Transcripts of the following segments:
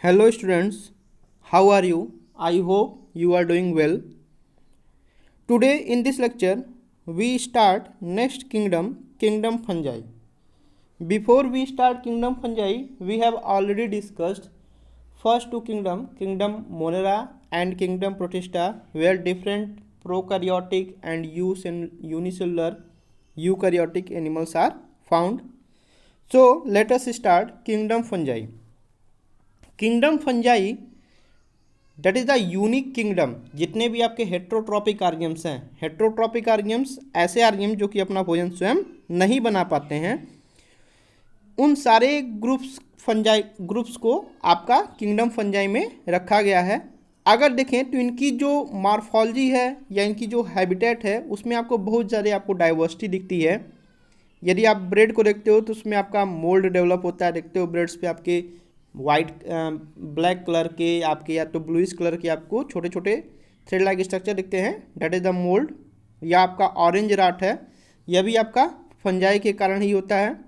Hello students, how are you? I hope you are doing well. Today in this lecture, we start next kingdom fungi. Before we start kingdom fungi, we have already discussed first two kingdom Monera and kingdom Protista, where different prokaryotic and unicellular eukaryotic animals are found. So let us start kingdom fungi. Kingdom fungi that is the unique kingdom. जितने भी आपके heterotrophic आर्गियम्स हैं, heterotrophic आर्गियम्स ऐसे आर्गियम जो कि अपना भोजन स्वयं नहीं बना पाते हैं, उन सारे ग्रुप्स को आपका किंगडम फंजाई में रखा गया है। अगर देखें तो इनकी जो मॉर्फोलॉजी है या इनकी जो हैबिटेट है उसमें आपको बहुत ज़्यादा आपको डाइवर्सिटी दिखती है। यदि आप ब्रेड को देखते हो तो उसमें आपका मोल्ड डेवलप होता है, देखते हो ब्रेड्स पे आपके वाइट ब्लैक कलर के आपके या तो ब्लूइश कलर के आपको छोटे छोटे थ्रेड लाइक स्ट्रक्चर दिखते हैं, दैट इज द मोल्ड। या आपका ऑरेंज राट है, यह भी आपका फंजाई के कारण ही होता है।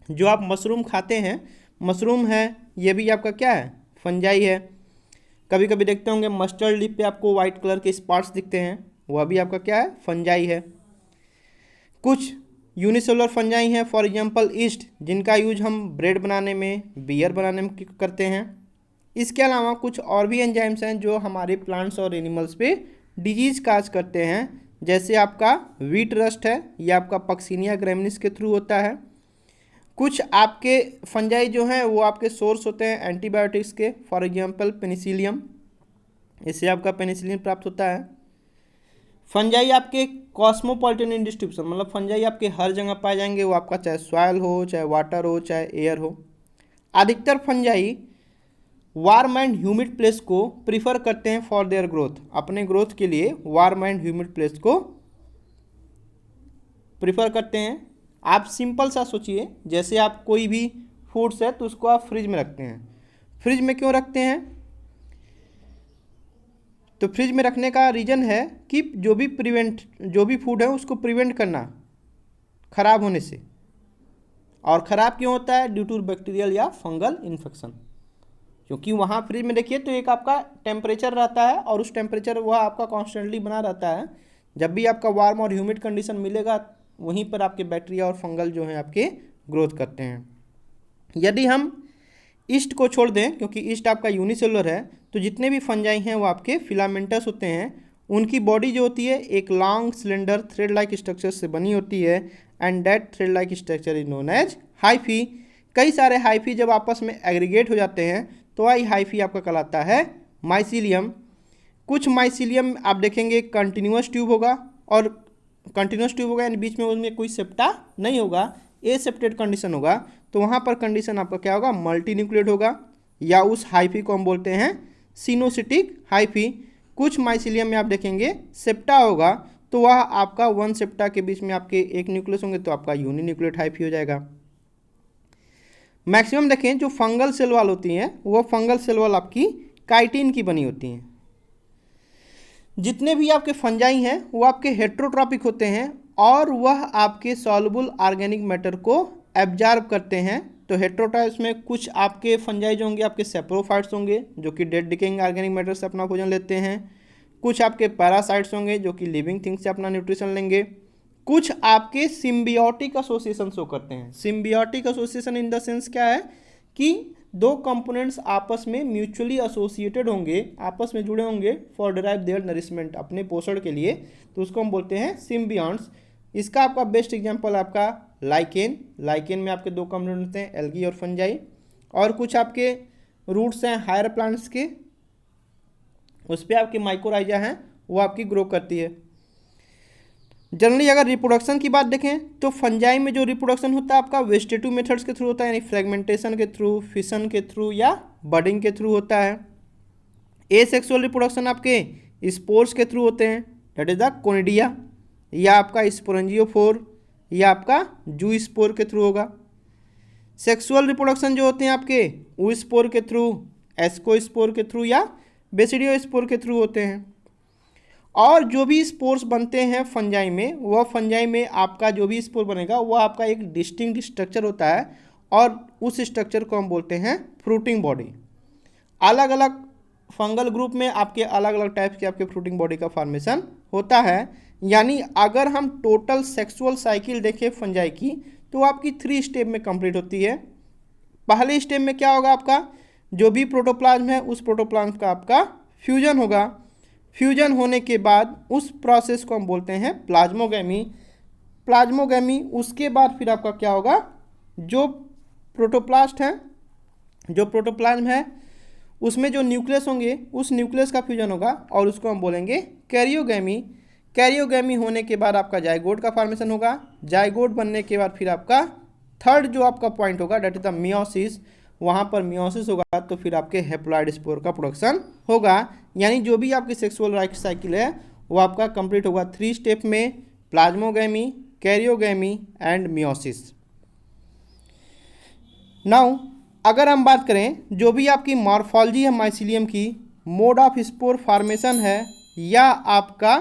जो आप मशरूम खाते हैं, मशरूम है, यह भी आपका क्या है, फंजाई है। कभी कभी देखते होंगे मस्टर्ड लीफ पे आपको वाइट कलर के स्पॉट्स दिखते हैं, वह भी आपका क्या है, फंजाई है। कुछ यूनिसेलुलर फंजाई हैं, फॉर एग्जांपल ईस्ट, जिनका यूज हम ब्रेड बनाने में, बियर बनाने में करते हैं। इसके अलावा कुछ और भी एंजाइम्स हैं जो हमारे प्लांट्स और एनिमल्स पे डिजीज काज करते हैं, जैसे आपका व्हीट रस्ट है, यह आपका पक्सिनिया ग्रैमिनिस के थ्रू होता है। कुछ आपके फंजाई जो हैं वो आपके सोर्स होते हैं एंटीबायोटिक्स के, फॉर एग्जांपल पेनिसिलियम, इससे आपका पेनिसिलिन प्राप्त होता है। फंजाई आपके कॉस्मोपॉलिटन इन डिस्ट्रीब्यूशन, मतलब फंजाई आपके हर जगह पाए जाएंगे, वो आपका चाहे सॉयल हो, चाहे वाटर हो, चाहे एयर हो। अधिकतर fungi warm and humid place को प्रीफर करते हैं फॉर देयर ग्रोथ। अपने ग्रोथ के लिए वार्म एंड ह्यूमिड प्लेस को प्रीफर करते हैं। आप सिंपल सा सोचिए, जैसे आप कोई भी फूड्स है तो उसको आप फ्रिज में रखते हैं। फ्रिज में क्यों रखते हैं? तो फ्रिज में रखने का रीज़न है कि जो भी फूड है उसको प्रिवेंट करना खराब होने से। और ख़राब क्यों होता है? ड्यू टू बैक्टीरियल या फंगल इन्फेक्शन। क्योंकि वहाँ फ्रिज में देखिए तो एक आपका टेम्परेचर रहता है और उस टेम्परेचर वह आपका कॉन्स्टेंटली बना रहता है। जब भी आपका वार्म और ह्यूमिड कंडीशन मिलेगा वहीं पर आपके बैक्टीरिया और फंगल जो हैं आपके ग्रोथ करते हैं। यदि हम ईस्ट को छोड़ दें, क्योंकि ईस्ट आपका यूनिसेलुलर है, तो जितने भी फंजाई हैं वो आपके फिलामेंटस होते हैं। उनकी बॉडी जो होती है एक long cylinder thread like structure से बनी होती है, and that thread like structure is known as hyphae. कई सारे हाइफी जब आपस में एग्रीगेट हो जाते हैं तो वही हाइफी आपका कहलाता है माइसीलियम। कुछ माइसीलियम आप देखेंगे कंटिन्यूस ट्यूब होगा, और कंटिन्यूस ट्यूब होगा यानी बीच में उसमें कोई सेप्टा नहीं होगा, ए सेप्टेड कंडीशन होगा, तो वहाँ पर कंडीशन आपका क्या होगा, मल्टी न्यूक्लिएट होगा, या उस हाइफी को हम बोलते हैं सिनोसिटिक हाइफी। कुछ माइसीलियम में आप देखेंगे सेप्टा होगा, तो वह आपका वन सेप्टा के बीच में आपके एक न्यूक्लियस होंगे, तो आपका यूनिन्यूक्लिएट हाइफी हो जाएगा। मैक्सिमम देखें जो फंगल सेल वॉल होती हैं वो फंगल सेल वॉल आपकी काइटिन की बनी होती हैं। जितने भी आपके फंजाई हैं वो आपके हेट्रोट्रॉपिक होते हैं और वह आपके सॉल्युबल ऑर्गेनिक मैटर को एब्जॉर्ब करते हैं। तो हेट्रोट्रॉपिक्स में कुछ आपके फंजाई जो होंगे आपके सेप्रोफाइट्स होंगे जो कि डेड डिकेइंग ऑर्गेनिक मैटर से अपना भोजन लेते हैं। कुछ आपके पैरासाइट्स होंगे जो कि लिविंग थिंग्स से अपना न्यूट्रिशन लेंगे। कुछ आपके सिम्बियोटिक एसोसिएशन शो करते हैं। Symbiotic association in the sense क्या है कि दो कंपोनेंट्स आपस में म्यूचुअली एसोसिएटेड होंगे, आपस में जुड़े होंगे फॉर डिराइव देयर नरिशमेंट, अपने पोषण के लिए, तो उसको हम बोलते हैं सिम्बियॉन्ट्स। इसका आपका बेस्ट एग्जांपल आपका लाइकेन। लाइकेन में आपके दो कंपोनेंट्स होते हैं, एल्गी और फंजाई। और कुछ आपके रूट्स हैं हायर प्लांट्स के, उस पर आपकी माइकोराइजा हैं, वो आपकी ग्रो करती है। जनरली अगर रिप्रोडक्शन की बात देखें तो फंजाई में जो रिप्रोडक्शन होता है आपका वेजिटेटिव मेथड्स के थ्रू होता है, यानी फ्रेगमेंटेशन के थ्रू, फिशन के थ्रू या बडिंग के थ्रू होता है। एसेक्सुअल रिप्रोडक्शन आपके स्पोर्स के थ्रू होते हैं, दैट इज द कोनिडिया, या आपका स्पोरेंजियोफोर या आपका जू स्पोर के थ्रू होगा। सेक्सुअल रिप्रोडक्शन जो होते हैं आपके ऊ स्पोर के थ्रू, एस्को स्पोर के थ्रू या बेसिडियो स्पोर के थ्रू होते हैं। और जो भी स्पोर्स बनते हैं फंजाई में, वह फंजाई में आपका जो भी स्पोर बनेगा वह आपका एक डिस्टिंक्ट स्ट्रक्चर होता है और उस स्ट्रक्चर को हम बोलते हैं फ्रूटिंग बॉडी। अलग अलग फंगल ग्रुप में आपके अलग अलग टाइप्स के आपके फ्रूटिंग बॉडी का फॉर्मेशन होता है। यानी अगर हम टोटल सेक्सुअल साइकिल देखें फंजाई की, तो आपकी 3 स्टेप में कंप्लीट होती है। पहले स्टेप में क्या होगा, आपका जो भी प्रोटोप्लाज्म है उस प्रोटोप्लाज्म का आपका फ्यूजन होगा। फ्यूजन होने के बाद उस प्रोसेस को हम बोलते हैं प्लाज्मोगैमी। प्लाज्मोगैमी उसके बाद फिर आपका क्या होगा, जो प्रोटोप्लास्ट है, जो प्रोटोप्लाज्म है उसमें जो न्यूक्लियस होंगे उस न्यूक्लियस का फ्यूजन होगा और उसको हम बोलेंगे कैरियोगैमी। कैरियोगैमी होने के बाद आपका जाइगोट का फॉर्मेशन होगा। जाइगोट बनने के बाद फिर आपका थर्ड जो आपका पॉइंट होगा डेट इज द मियोसिस। वहाँ पर मियोसिस होगा तो फिर आपके हेप्लॉइड स्पोर का प्रोडक्शन होगा। यानी जो भी आपकी सेक्सुअल लाइफ साइकिल है वो आपका कंप्लीट होगा 3 स्टेप में, plasmogamy, karyogamy and meiosis. Now अगर हम बात करें जो भी आपकी मॉर्फोलॉजी है माइसिलियम की, मोड ऑफ स्पोर फॉर्मेशन है या आपका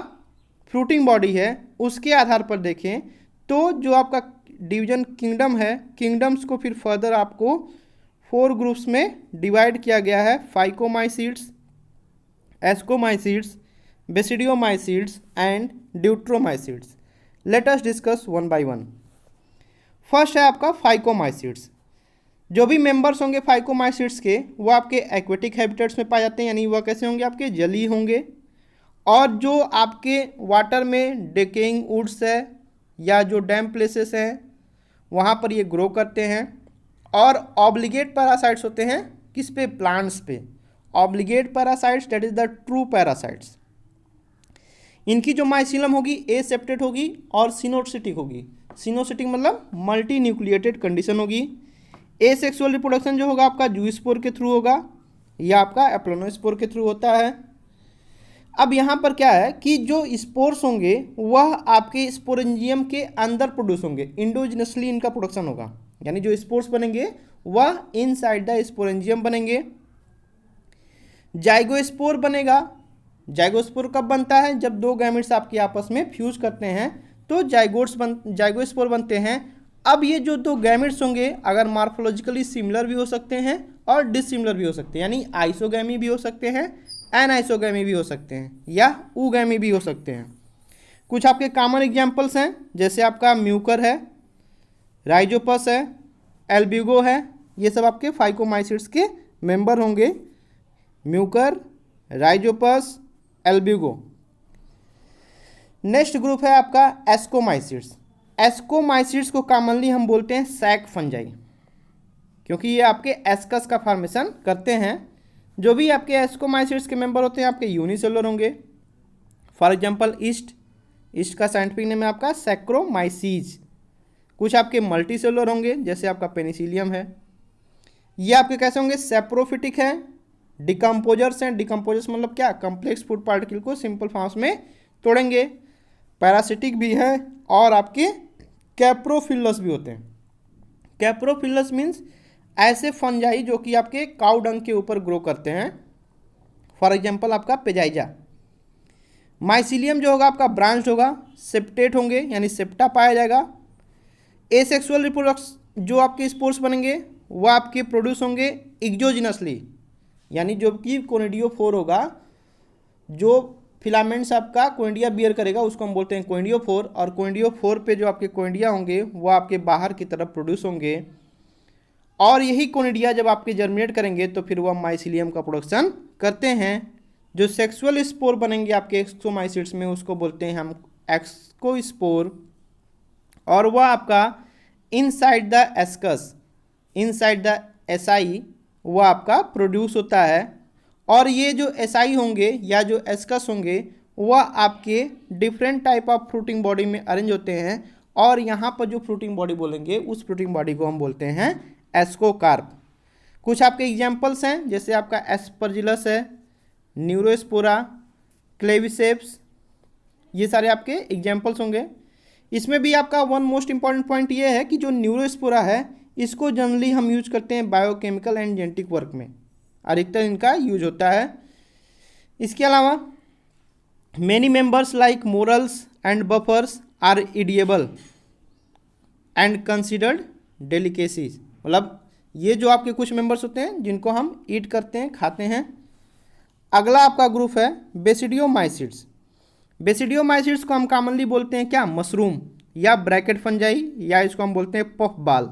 फ्रूटिंग बॉडी है, उसके आधार पर देखें तो जो आपका डिवीजन किंगडम है, किंगडम्स को फिर फर्दर आपको 4 ग्रुप्स में डिवाइड किया गया है। Phycomycetes, ascomycetes, basidiomycetes and deuteromycetes. Let us discuss one by one. First है आपका फाइकोमाइसीड्स। जो भी मेंबर्स होंगे फाइकोमाइसीड्स के वो आपके एक्वेटिक हैबिटेट्स में पाए जाते हैं, यानी वह कैसे होंगे, आपके जली होंगे। और जो आपके वाटर में डेकेइंग वुड्स है या जो डैम प्लेसेस हैं वहाँ पर ये ग्रो करते हैं। और ऑब्लिगेट पैरासाइट्स होते हैं किस पे, प्लांट्स पे। Obligate parasites that is the true parasites. इनकी जो माइसिलम होगी एसेप्टेट होगी और सिनोसिटिक होगी। सिनोसिटिक मतलब मल्टी न्यूक्लिएटेड कंडीशन होगी। एसेक्सुअल रिप्रोडक्शन जो होगा आपका जूस्पोर के थ्रू होगा या आपका एप्लोनोस्पोर के थ्रू होता है। अब यहाँ पर क्या है कि जो स्पोर्स होंगे वह आपके स्पोरेंजियम के अंदर प्रोड्यूस होंगे, इंडोजिनसली इनका प्रोडक्शन होगा। यानी जो स्पोर्स बनेंगे वह इनसाइड द स्पोरेंजियम बनेंगे। जाइगोस्पोर बनेगा। जाइगोस्पोर कब बनता है, जब 2 गैमेट्स आपके आपस में फ्यूज करते हैं तो जाइगोस्पोर बनते हैं। अब ये जो 2 गैमेट्स होंगे अगर मॉर्फोलॉजिकली सिमिलर भी हो सकते हैं और डिसिमिलर भी हो सकते हैं, यानी आइसोगैमी भी हो सकते हैं, एनाइसोगैमी भी हो सकते हैं या ऊगैमी भी हो सकते हैं। कुछ आपके कॉमन एग्जांपल्स हैं, जैसे आपका म्यूकर है, राइजोपस है, एल्ब्यूगो है। ये सब आपके फाइकोमाइसीड्स के मेंबर होंगे, Mucor, Rhizopus, Albugo. Next group है आपका एस्कोमाइसीड्स। एस्कोमाइसीड्स को कॉमनली हम बोलते हैं सैक फंजाई, क्योंकि ये आपके एस्कस का फॉर्मेशन करते हैं। जो भी आपके एस्कोमाइसीड्स के मेंबर होते हैं आपके यूनिसेलुलर होंगे। फॉर एग्जांपल ईस्ट का साइंटिफिक नेम है आपका सैक्रोमाइसीज। कुछ आपके मल्टी सेलुलर होंगे जैसे आपका पेनिसिलियम है। ये आपके कैसे होंगे, सेप्रोफिटिक है, डिकम्पोजर्स हैं। डिकम्पोजर्स मतलब क्या, कम्प्लेक्स फूड पार्टिकल को सिंपल फॉर्म्स में तोड़ेंगे। पैरासिटिक भी है और आपके कैप्रोफिलस भी होते हैं। कैप्रोफिलस मीन्स ऐसे फंजाई जो कि आपके काउ डंग के ऊपर ग्रो करते हैं। फॉर एग्जांपल आपका पेजाइजा। माइसिलियम जो होगा आपका ब्रांच्ड होगा, सेप्टेट होंगे यानी सेप्टा पाया जाएगा। एसेक्सुअल रिप्रोडक्शन जो आपके स्पोर्स बनेंगे वो आपके प्रोड्यूस होंगे एक्सोजिनसली, यानी जो कि कोनिडियोफोर होगा। जो फिलामेंट्स आपका कोइंडिया बियर करेगा उसको हम बोलते हैं कोइंडियोफोर, और कोइंडियोफोर पे जो आपके कोइंडिया होंगे वो आपके बाहर की तरफ प्रोड्यूस होंगे। और यही कोनिडिया जब आपके जर्मिनेट करेंगे तो फिर वह माइसिलियम का प्रोडक्शन करते हैं। जो सेक्सुअल स्पोर बनेंगे आपके एक्सोमाइसीड्स में उसको बोलते हैं हम एक्सकोस्पोर, और वह आपका inside the ascus, inside the SI वो आपका प्रोड्यूस होता है। और ये जो एसआई होंगे या जो एस्कस होंगे वह आपके different type of fruiting body में अरेंज होते हैं। और यहाँ पर जो फ्रूटिंग बॉडी बोलेंगे उस फ्रूटिंग बॉडी को हम बोलते हैं एस्कोकार्प। कुछ आपके एग्जांपल्स हैं जैसे आपका एस्परजिलस है, न्यूरोस्पोरा, क्लेविसेप्स, ये सारे आपके एग्जांपल्स होंगे। इसमें भी आपका वन मोस्ट इंपॉर्टेंट पॉइंट ये है कि जो न्यूरोस्पोरा है इसको जनरली हम यूज करते हैं बायोकेमिकल एंड जेनेटिक वर्क में, अधिकतर इनका यूज होता है। इसके अलावा many members like morels and truffles are edible and considered delicacies, मतलब ये जो आपके कुछ मेंबर्स होते हैं जिनको हम ईट करते हैं, खाते हैं। अगला आपका ग्रुप है बेसिडियोमाइसिड्स। बेसिडियोमाइसिड्स को हम कॉमनली बोलते हैं क्या, मशरूम या ब्रैकेट फंजाई, या इसको हम बोलते हैं पफ बाल।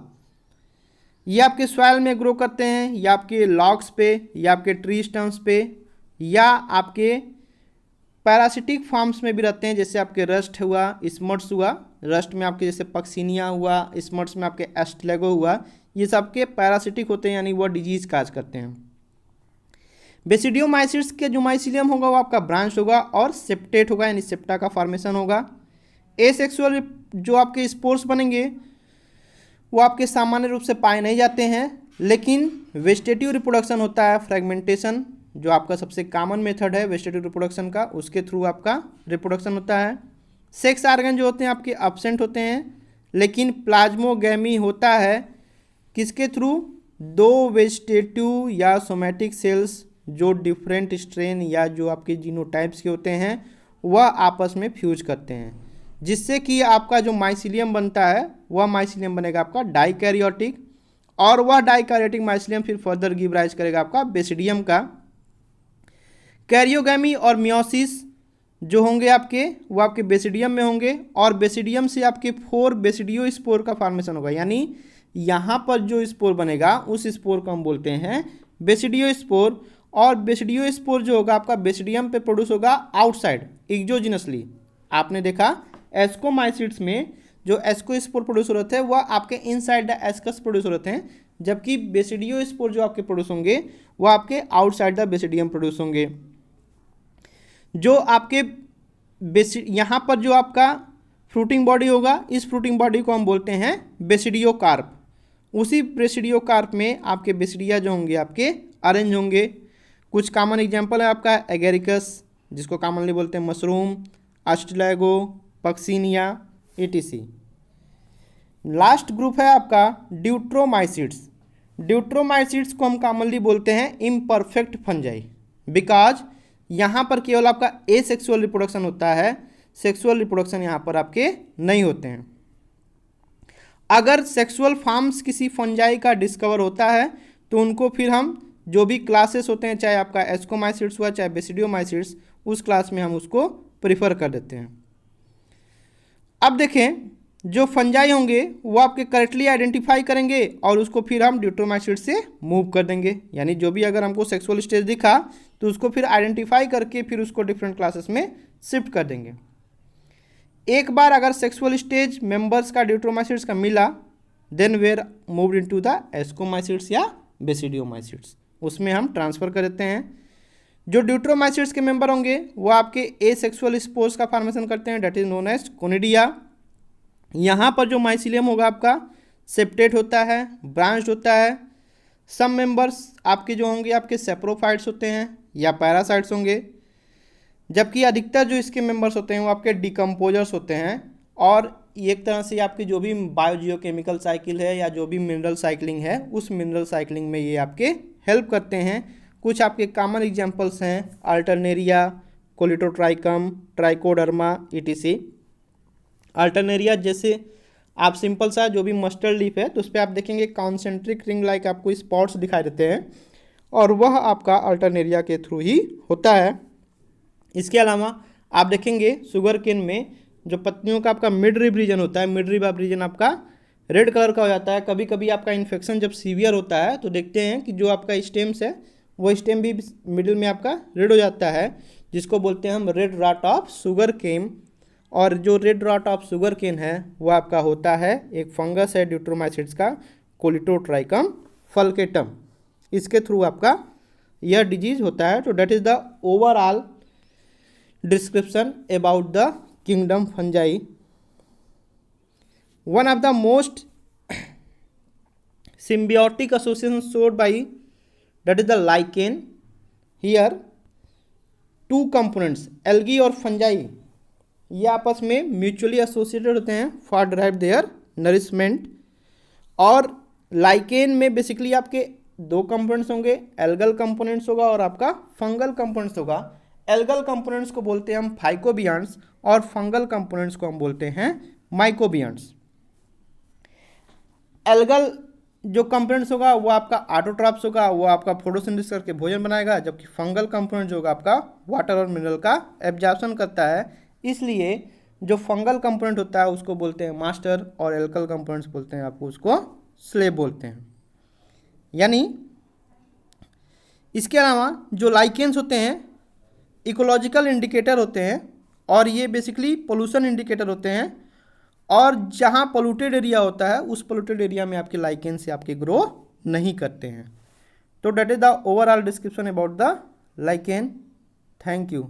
ये आपके सॉइल में ग्रो करते हैं, या आपके लॉग्स पे, या आपके ट्री स्टम्स पे, या आपके पैरासिटिक फॉर्म्स में भी रहते हैं, जैसे आपके रस्ट हुआ, स्मट्स हुआ। रस्ट में आपके जैसे पक्सिनिया हुआ, स्मट्स में आपके एस्टलेगो हुआ। ये सबके पैरासिटिक होते हैं, यानी वो डिजीज काज करते हैं। बेसिडियोमाइसिड्स के जो माइसिलियम होगा वो आपका ब्रांच होगा और सेप्टेट होगा, यानी सेप्टा का फॉर्मेशन होगा। एसेक्सुअल जो आपके स्पोर्स बनेंगे वो आपके सामान्य रूप से पाए नहीं जाते हैं, लेकिन वेजिटेटिव रिप्रोडक्शन होता है, फ्रेगमेंटेशन जो आपका सबसे कॉमन मेथड है वेजिटेटिव रिप्रोडक्शन का, उसके थ्रू आपका रिप्रोडक्शन होता है। सेक्स ऑर्गन जो होते हैं आपके एब्सेंट होते हैं, लेकिन प्लाज्मोगैमी होता है किसके थ्रू, दो वेजिटेटिव या सोमैटिक सेल्स जो डिफरेंट स्ट्रेन या जो आपके जीनोटाइप्स के होते हैं वह आपस में फ्यूज करते हैं, जिससे कि आपका जो माइसिलियम बनता है वह माइसिलियम बनेगा आपका डाइकैरियोटिक, और वह डाइकैरियोटिक माइसिलियम फिर फर्दर गिव राइज करेगा आपका बेसिडियम का। कैरियोगैमी और मियोसिस जो होंगे आपके वो आपके बेसिडियम में होंगे, और बेसिडियम से आपके 4 बेसिडियो स्पोर का फॉर्मेशन होगा, यानी यहाँ पर जो स्पोर बनेगा उस स्पोर को हम बोलते हैं बेसिडियो स्पोर। और बेसिडियो स्पोर जो होगा आपका बेसिडियम पे प्रोड्यूस होगा आउटसाइड एक्सोजिनसली। आपने देखा एस्कोमाइसिड्स में जो एस्कोस्पोर प्रोड्यूस हो रहे थे वह आपके इनसाइड द एस्कस प्रोड्यूस हो रहे थे, जबकि बेसिडियो स्पोर जो आपके प्रोड्यूस होंगे वो आपके आउटसाइड द बेसिडियम प्रोड्यूस होंगे। जो आपके यहाँ पर जो आपका फ्रूटिंग बॉडी होगा, इस फ्रूटिंग बॉडी को हम बोलते हैं बेसिडियो कार्प। उसी बेसिडियो कार्प में आपके बेसिडिया जो होंगे आपके अरेंज होंगे। कुछ कॉमन एग्जांपल है आपका एगेरिकस जिसको कॉमनली बोलते हैं mushroom, Ustilago, Puccinia etc। Last group है आपका ड्यूट्रोमाइसिड्स। ड्यूट्रोमाइसिड्स को हम कॉमनली बोलते हैं इम्परफेक्ट फंजाई, बिकॉज यहाँ पर केवल आपका एसेक्सुअल रिप्रोडक्शन होता है, सेक्सुअल रिप्रोडक्शन यहाँ पर आपके नहीं होते हैं। अगर सेक्सुअल फॉर्म्स किसी फंजाई का डिस्कवर होता है तो उनको फिर हम जो भी क्लासेस होते हैं, चाहे आपका एस्कोमाइसिड्स हुआ चाहे बेसिडियोमाइसिड्स, उस क्लास में हम उसको प्रीफर कर देते हैं। अब देखें जो फंजाई होंगे वो आपके करेक्टली आइडेंटिफाई करेंगे और उसको फिर हम ड्यूट्रोमाइसिड से मूव कर देंगे, यानी जो भी अगर हमको सेक्सुअल स्टेज दिखा तो उसको फिर आइडेंटिफाई करके फिर उसको डिफरेंट क्लासेस में शिफ्ट कर देंगे। एक बार अगर सेक्सुअल स्टेज मेंबर्स का ड्यूट्रोमाइसिड्स का मिला, then were moved into the ascomycetes या बेसिडियोमाइसिड्स, उसमें हम ट्रांसफर कर देते हैं। जो ड्यूट्रोमाइसिड्स के मेंबर होंगे वो आपके एसेक्सुअल स्पोर्स का फॉर्मेशन करते हैं, that is known as conidia. यहाँ पर जो माइसिलियम होगा आपका सेप्टेट होता है, ब्रांच्ड होता है। सम मेंबर्स आपके जो होंगे आपके सेप्रोफाइट्स होते हैं या पैरासाइट्स होंगे, जबकि अधिकतर जो इसके मेंबर्स होते हैं वो आपके डिकम्पोजर्स होते हैं। और एक तरह से आपकी जो भी बायोजियोकेमिकल साइकिल है या जो भी मिनरल साइकिलिंग है उस मिनरल साइकिलिंग में ये आपके हेल्प करते हैं। कुछ आपके कॉमन एग्जांपल्स हैं Alternaria, Colletotrichum, trichoderma etc। Alternaria जैसे आप सिंपल सा जो भी मस्टर्ड लीफ है तो उस पर आप देखेंगे कॉन्सेंट्रिक रिंग लाइक आपको स्पॉट्स दिखाई देते हैं, और वह आपका अल्टरनेरिया के थ्रू ही होता है। इसके अलावा आप देखेंगे शुगर केन में जो पत्तियों का आपका मिड रिब रीजन होता है, मिड रिब रीजन आपका रेड कलर का हो जाता है। कभी कभी आपका इन्फेक्शन जब सीवियर होता है तो देखते हैं कि जो आपका स्टेम्स है वो स्टेम भी मिडिल में आपका रेड हो जाता है, जिसको बोलते हैं हम red rot of sugar cane. और जो red rot of sugar cane है वो आपका होता है एक फंगस है ड्यूट्रोमाइसिड्स का, कोलिटोट्राइकम फल्केटम। इसके थ्रू आपका यह डिजीज होता है। तो that is the overall description about the kingdom fungi. One of the most symbiotic association showed by that is the lichen। here two components algae और fungi ये आपस में म्यूचुअली एसोसिएटेड होते हैं फॉर ड्राइव देयर नरिशमेंट। और lichen में basically आपके दो कंपोनेंट्स होंगे, एल्गल कंपोनेंट्स होगा और आपका फंगल कंपोनेंट्स होगा। एल्गल कंपोनेंट्स को बोलते हैं हम फाइकोबियंट्स और फंगल कंपोनेंट्स को हम बोलते हैं माइकोबियंट्स। एल्गल जो कंपोनेंट्स होगा वो आपका ऑटोट्रॉफ्स होगा, वो आपका फोटोसिंथेसिस करके भोजन बनाएगा, जबकि फंगल कंपोनेंट जो होगा आपका वाटर और मिनरल का एब्जॉर्प्शन करता है। इसलिए जो फंगल कंपोनेंट होता है उसको बोलते हैं मास्टर, और एल्कल कंपोनेंट्स बोलते हैं आपको उसको स्लेव बोलते हैं। यानी इसके अलावा जो लाइकेंस होते हैं इकोलॉजिकल इंडिकेटर होते हैं, और ये बेसिकली पोल्यूशन इंडिकेटर होते हैं, और जहाँ पोल्यूटेड एरिया होता है उस पोल्यूटेड एरिया में आपके लाइकेन से आपके ग्रो नहीं करते हैं। तो that is the overall description about the lichen. Thank you.